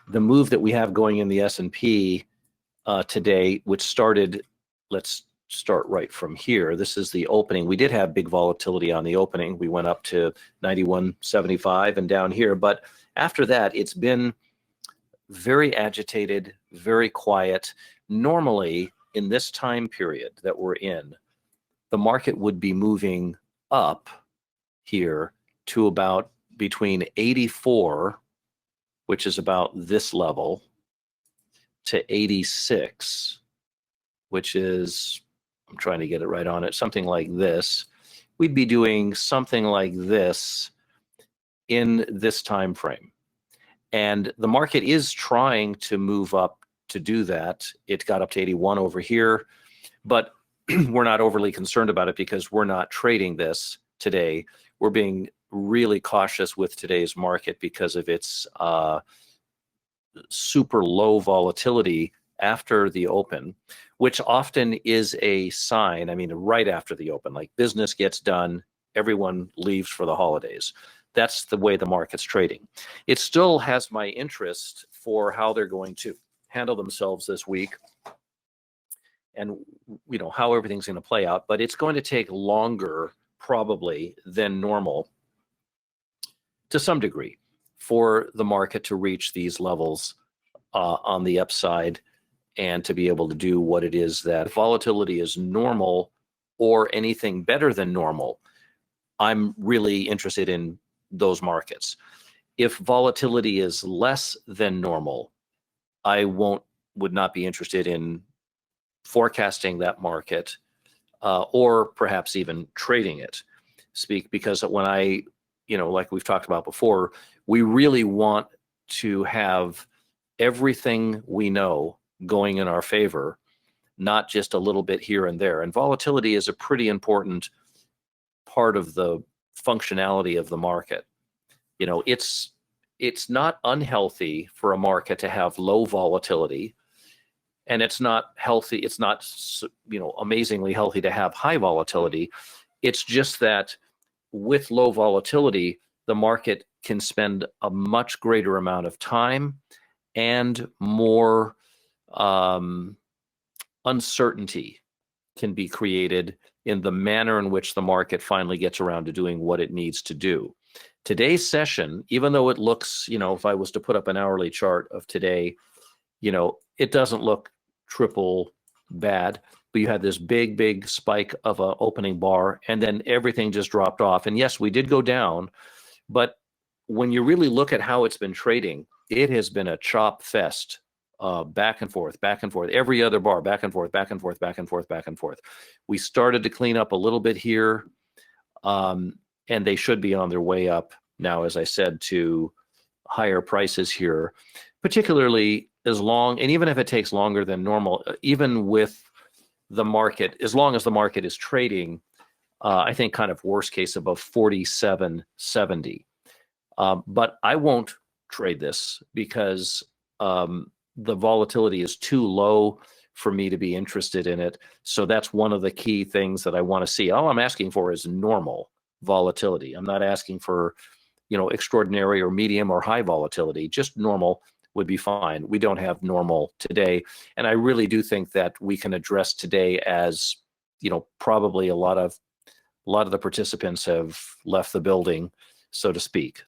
the move that we have going in the S&P today, which started, let's start right from here. This is the opening. We did have big volatility on the opening. We went up to 91.75 and down here, but after that, it's been very agitated, very quiet. Normally, in this time period that we're in, the market would be moving up here to about between 84, which is about this level, to 86, which is, I'm trying to get it right on it, something like this. We'd be doing something like this in this time frame. And the market is trying to move up to do that. It got up to 81 over here, but we're not overly concerned about it because we're not trading this today. We're being really cautious with today's market because of its super low volatility after the open, which often is a sign, I mean, right after the open, like business gets done, everyone leaves for the holidays. That's the way the market's trading. It still has my interest for how they're going to handle themselves this week and, you know, how everything's going to play out, but it's going to take longer probably than normal to some degree for the market to reach these levels on the upside and to be able to do what it is that volatility is normal or anything better than normal. I'm really interested in those markets. If volatility is less than normal, I would not be interested in forecasting that market or perhaps even trading it. Because when I, you know, like we've talked about before, we really want to have everything we know going in our favor, not just a little bit here and there. And volatility is a pretty important part of the functionality of the market. You know, it's not unhealthy for a market to have low volatility, and it's not healthy. It's not, you know, amazingly healthy to have high volatility. It's just that with low volatility, the market can spend a much greater amount of time and more uncertainty can be created in the manner in which the market finally gets around to doing what it needs to do. Today's session, even though it looks, you know, if I was to put up an hourly chart of today, you know, it doesn't look triple bad, but you had this big spike of a opening bar and then everything just dropped off. And yes, we did go down, but when you really look at how it's been trading, it has been a chop fest, back and forth, every other bar, back and forth. We started to clean up a little bit here, and they should be on their way up now, as I said, to higher prices here, particularly and even if it takes longer than normal, even with the market, as long as the market is trading, I think kind of worst case above 47.70. But I won't trade this because the volatility is too low for me to be interested in it. So that's one of the key things that I want to see. All I'm asking for is normal volatility. I'm not asking for, you know, extraordinary or medium or high volatility. Just normal would be fine. We don't have normal today. And I really do think that we can address today as, you know, probably a lot of the participants have left the building, so to speak.